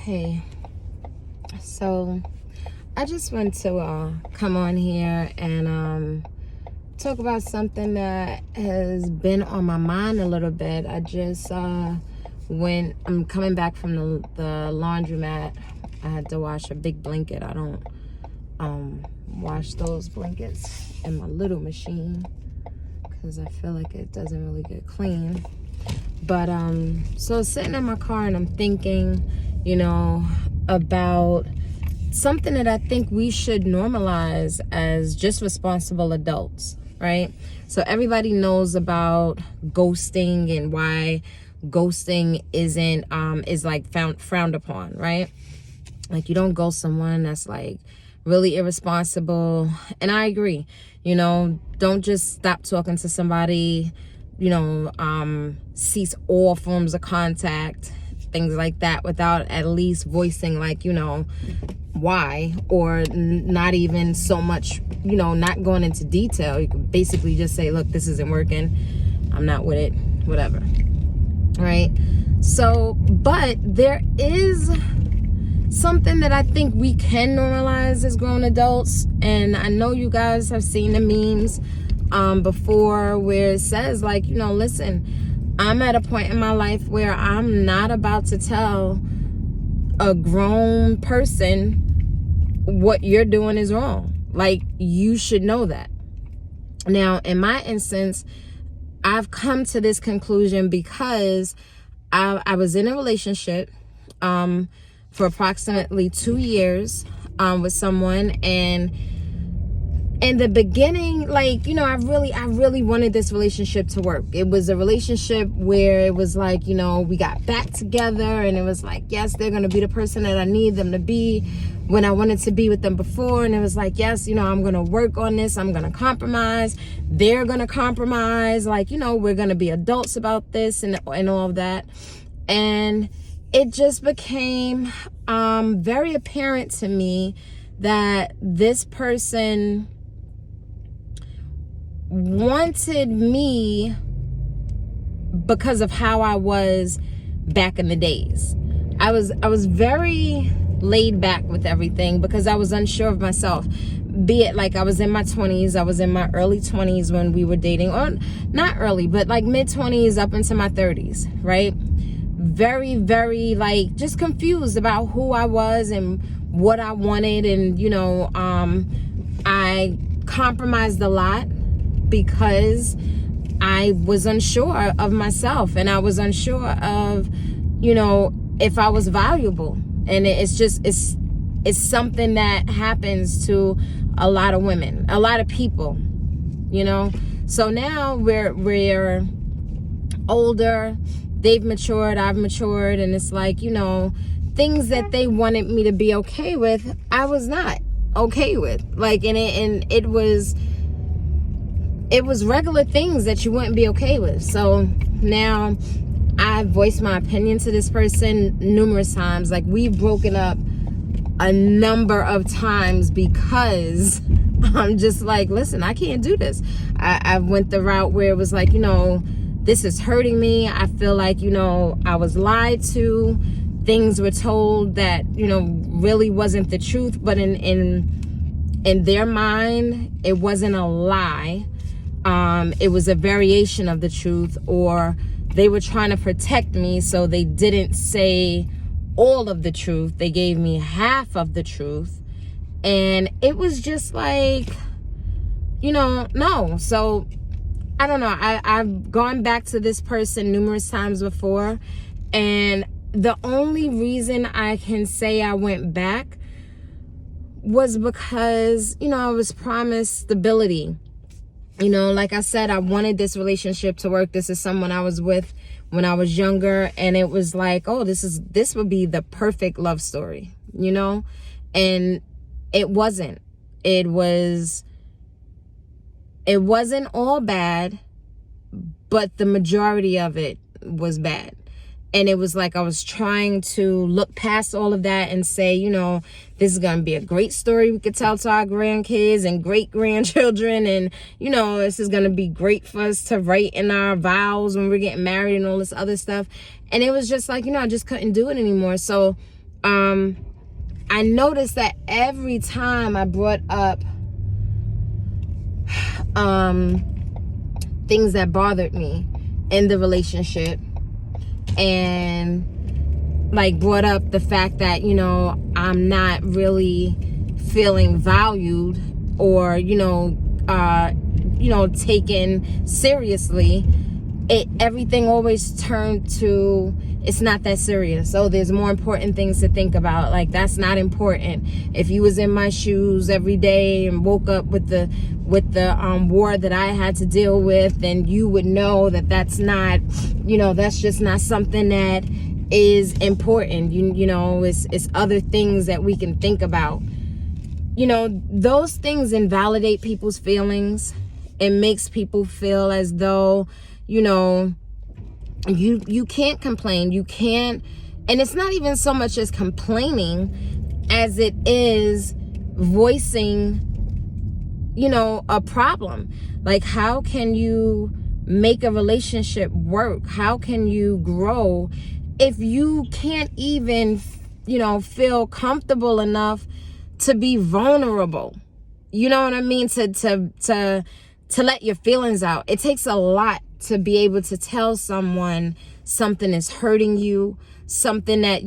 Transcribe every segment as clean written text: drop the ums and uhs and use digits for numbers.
Hey, so I just want to come on here and talk about something that has been on my mind a little bit. I'm coming back from the laundromat. I had to wash a big blanket. I don't wash those blankets in my little machine because I feel like it doesn't really get clean. But so sitting in my car and I'm thinking, about something that I think we should normalize as just responsible adults, right? So everybody knows about ghosting and why ghosting is like frowned upon, right? Like, you don't ghost someone that's like really irresponsible. And I agree, don't just stop talking to somebody, cease all forms of contact, things like that, without at least voicing like, why, or not even so much, not going into detail. You can basically just say, look, this isn't working. I'm not with it, whatever. Right? So, but there is something that I think we can normalize as grown adults. And I know you guys have seen the memes before where it says like, listen, I'm at a point in my life where I'm not about to tell a grown person what you're doing is wrong. Like, you should know that. Now, in my instance, I've come to this conclusion because I was in a relationship for approximately 2 years with someone, and in the beginning, like, I really wanted this relationship to work. It was a relationship where it was like, we got back together and it was like, yes, they're going to be the person that I need them to be when I wanted to be with them before. And it was like, yes, I'm going to work on this. I'm going to compromise. They're going to compromise. Like, we're going to be adults about this and all of that. And it just became very apparent to me that this person wanted me because of how I was back in the days. I was very laid back with everything because I was unsure of myself. Be it like I was in my 20s, I was in my early 20s when we were dating, or not early, but like mid 20s up into my 30s, right? Very, very like just confused about who I was and what I wanted. And, I compromised a lot because I was unsure of myself and I was unsure of, if I was valuable. And it's something that happens to a lot of women, a lot of people, So now we're older, they've matured, I've matured, and it's like, things that they wanted me to be okay with, I was not okay with. Like, and it was regular things that you wouldn't be okay with. So now I've voiced my opinion to this person numerous times. Like, we've broken up a number of times because I'm just like, listen, I can't do this. I went the route where it was like, this is hurting me. I feel like, I was lied to. Things were told that, really wasn't the truth. But in their mind, it wasn't a lie. It was a variation of the truth, or they were trying to protect me, so they didn't say all of the truth. They gave me half of the truth. And it was just like, no. So I don't know. I've gone back to this person numerous times before, and the only reason I can say I went back was because, I was promised stability. Like I said, I wanted this relationship to work. This is someone I was with when I was younger, and it was like, oh, this would be the perfect love story, and it wasn't. It wasn't all bad, but the majority of it was bad. And it was like I was trying to look past all of that and say, this is going to be a great story we could tell to our grandkids and great-grandchildren. And, this is going to be great for us to write in our vows when we're getting married and all this other stuff. And it was just like, I just couldn't do it anymore. So I noticed that every time I brought up things that bothered me in the relationship, and like brought up the fact that, you know, I'm not really feeling valued or, taken seriously, everything always turned to, it's not that serious. So there's more important things to think about. Like, that's not important. If you was in my shoes every day and woke up with the war that I had to deal with, then you would know that that's not, that's just not something that is important. It's other things that we can think about. Those things invalidate people's feelings. It makes people feel as though, you can't complain. You can't, and it's not even so much as complaining as it is voicing, a problem. Like, how can you make a relationship work? How can you grow if you can't even, feel comfortable enough to be vulnerable? You know what I mean? To let your feelings out. It takes a lot to be able to tell someone something is hurting you, something that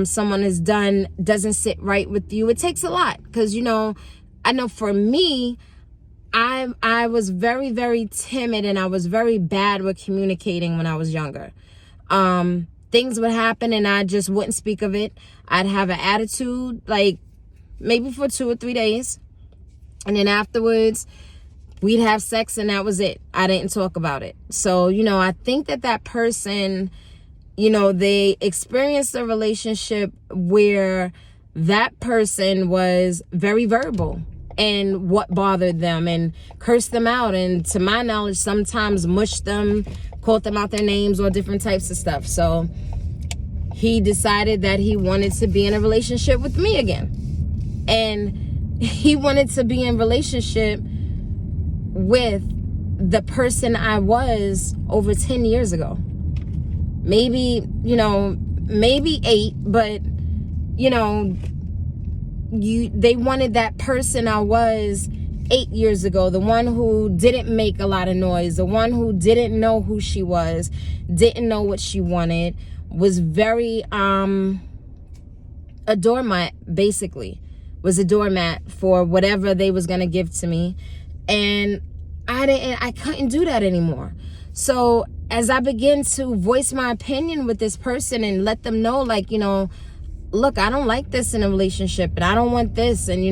someone has done doesn't sit right with you. It takes a lot, because I know for me, I was very, very timid, and I was very bad with communicating when I was younger. Things would happen and I just wouldn't speak of it. I'd have an attitude, like maybe for 2 or 3 days, and then afterwards we'd have sex and that was it. I didn't talk about it. So, I think that person, they experienced a relationship where that person was very verbal and what bothered them, and cursed them out, and to my knowledge sometimes mushed them, called them out their names, or different types of stuff. So he decided that he wanted to be in a relationship with me again, and he wanted to be in a relationship with the person I was over 10 years ago. Maybe, maybe 8, but they wanted that person I was 8 years ago, the one who didn't make a lot of noise, the one who didn't know who she was, didn't know what she wanted, was very a doormat, basically, was a doormat for whatever they was gonna give to me. And I couldn't do that anymore. So as I begin to voice my opinion with this person and let them know, like, look, I don't like this in a relationship, and I don't want this, and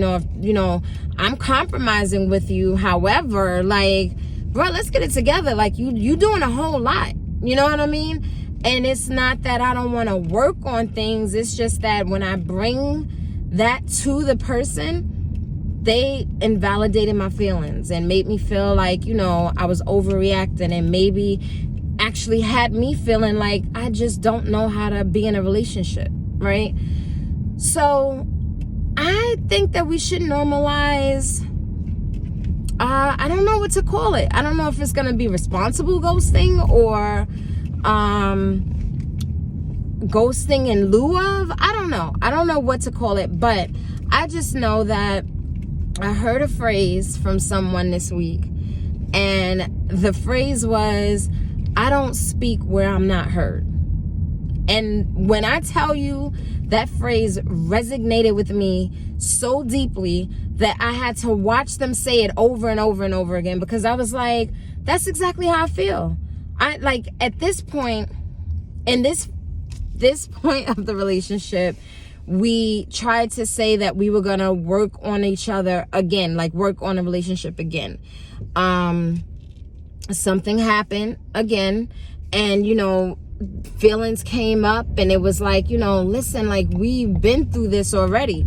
I'm compromising with you. However, like, bro, let's get it together. Like, you doing a whole lot. You know what I mean? And it's not that I don't want to work on things. It's just that when I bring that to the person, they invalidated my feelings and made me feel like, I was overreacting, and maybe actually had me feeling like I just don't know how to be in a relationship, right? So I think that we should normalize, I don't know what to call it. I don't know if it's going to be responsible ghosting or ghosting in lieu of. I don't know what to call it, but I just know that I heard a phrase from someone this week, and the phrase was, I don't speak where I'm not heard. And when I tell you, that phrase resonated with me so deeply that I had to watch them say it over and over and over again, because I was like, that's exactly how I feel. I like, at this point, in this point of the relationship, we tried to say that we were gonna work on each other again, like work on a relationship again. Something happened again, and feelings came up, and it was like, listen, like, we've been through this already.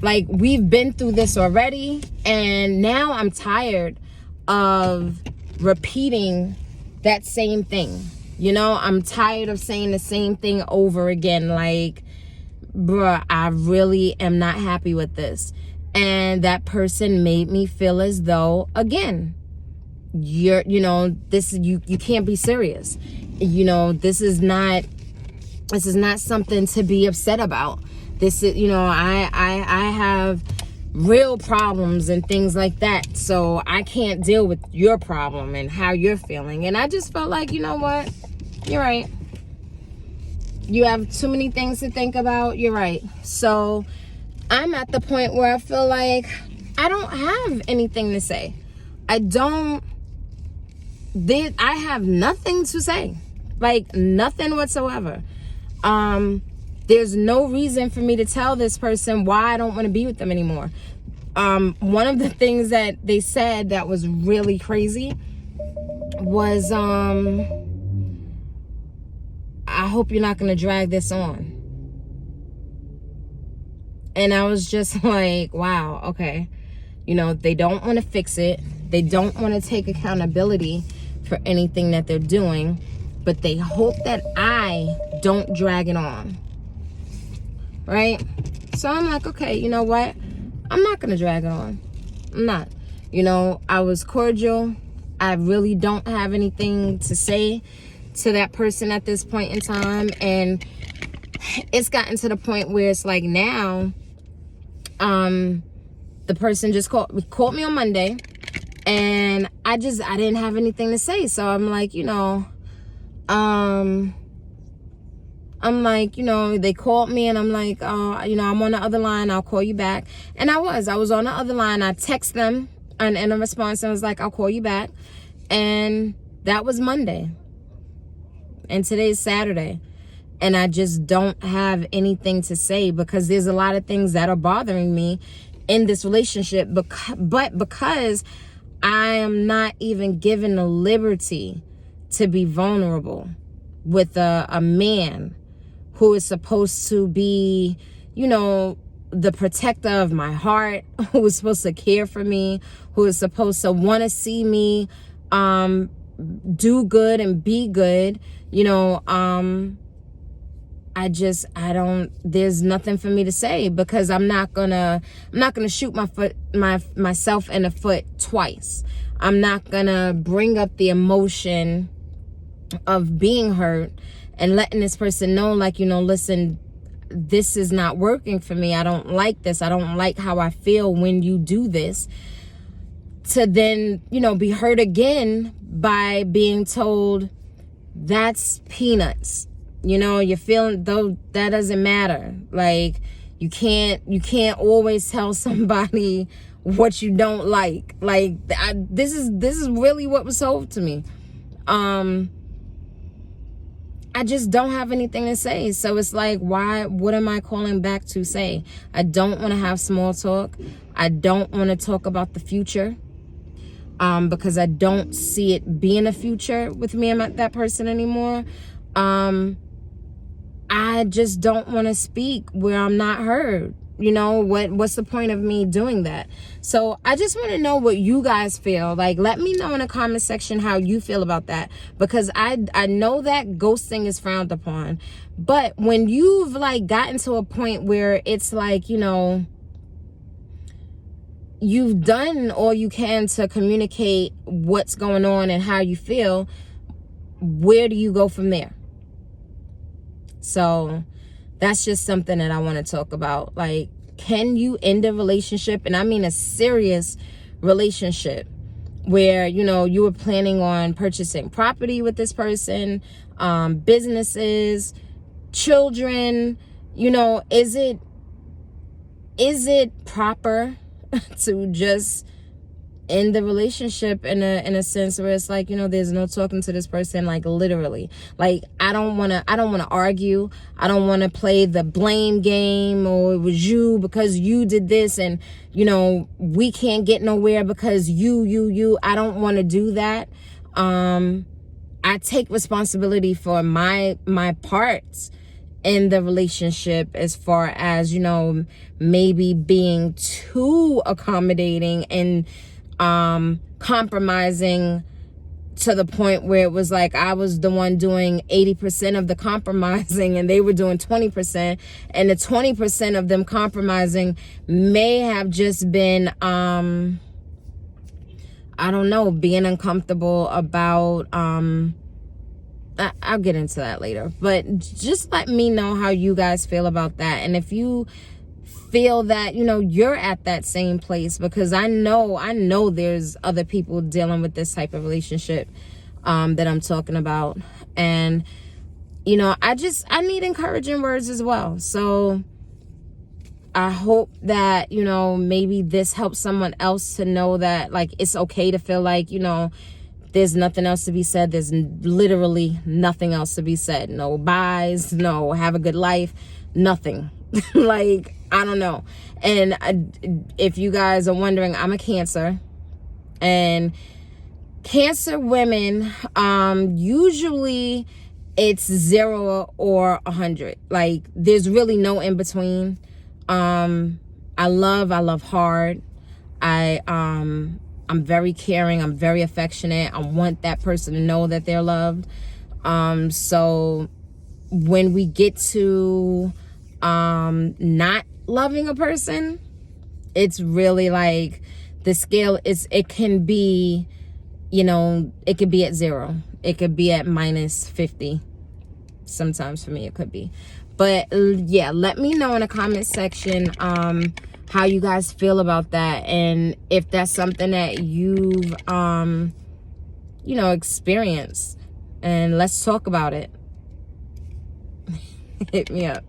Like, we've been through this already, and now I'm tired of repeating that same thing. I'm tired of saying the same thing over again. Like, bruh, I really am not happy with this. And that person made me feel as though, again, you can't be serious. This is not something to be upset about. This is, I have real problems and things like that. So I can't deal with your problem and how you're feeling. And I just felt like, you know what? You're right. You have too many things to think about. You're right. So I'm at the point where I feel like I don't have anything to say. I have nothing to say. Like, nothing whatsoever. There's no reason for me to tell this person why I don't want to be with them anymore. One of the things that they said that was really crazy was, I hope you're not going to drag this on. And I was just like, wow, okay. They don't want to fix it. They don't want to take accountability for anything that they're doing, but they hope that I don't drag it on. Right? So I'm like, okay, you know what? I'm not going to drag it on. I'm not. I was cordial. I really don't have anything to say to that person at this point in time. And it's gotten to the point where it's like now, the person just called me on Monday, and I didn't have anything to say. So I'm like, they called me, and I'm like, I'm on the other line. I'll call you back. And I was on the other line. I text them and in a response, I was like, I'll call you back. And that was Monday. And today's Saturday. And I just don't have anything to say because there's a lot of things that are bothering me in this relationship. But because I am not even given the liberty to be vulnerable with a man who is supposed to be, the protector of my heart, who is supposed to care for me, who is supposed to want to see me do good and be good, there's nothing for me to say because I'm not gonna shoot myself in the foot twice. I'm not gonna bring up the emotion of being hurt and letting this person know, like, listen, this is not working for me. I don't like this. I don't like how I feel when you do this. To then, be hurt again by being told that's peanuts. You're feeling, though, that doesn't matter. Like, you can't always tell somebody what you don't like. Like, this is really what was told to me. I just don't have anything to say. So it's like, what am I calling back to say? I don't want to have small talk. I don't want to talk about the future. Because I don't see it being a future with me and that person anymore. I just don't want to speak where I'm not heard. What's the point of me doing that? So I just want to know what you guys feel. Like, let me know in the comment section how you feel about that, because I know that ghosting is frowned upon, but when you've like gotten to a point where it's like, you've done all you can to communicate what's going on and how you feel, where do you go from there? So that's just something that I want to talk about. Like, can you end a relationship? And I mean a serious relationship where, you were planning on purchasing property with this person, businesses, children, is it proper to just end the relationship in a sense where it's like, there's no talking to this person, like literally. Like, I don't want to argue. I don't want to play the blame game, or it was you because you did this, and we can't get nowhere because you. I don't want to do that. I take responsibility for my parts in the relationship, as far as, maybe being too accommodating and compromising to the point where it was like I was the one doing 80% of the compromising and they were doing 20%, and the 20% of them compromising may have just been I don't know, being uncomfortable about, I'll get into that later, but just let me know how you guys feel about that. And if you feel that, you know, you're at that same place, because I know there's other people dealing with this type of relationship that I'm talking about. And, you know, I need encouraging words as well. So I hope that, you know, maybe this helps someone else to know that, like, it's okay to feel like, you know, there's nothing else to be said. There's literally nothing else to be said. No buys, no have a good life, nothing. Like, I don't know. And if you guys are wondering, I'm a Cancer. And Cancer women, usually it's 0 or 100. Like, there's really no in between. I love hard. I'm very caring. I'm very affectionate. I want that person to know that they're loved. So when we get to not loving a person, it's really like the scale it can be, you know, it could be at 0. It could be at -50. Sometimes for me it could be. But yeah, let me know in the comment section how you guys feel about that, and if that's something that you've you know, experienced, and let's talk about it. Hit me up.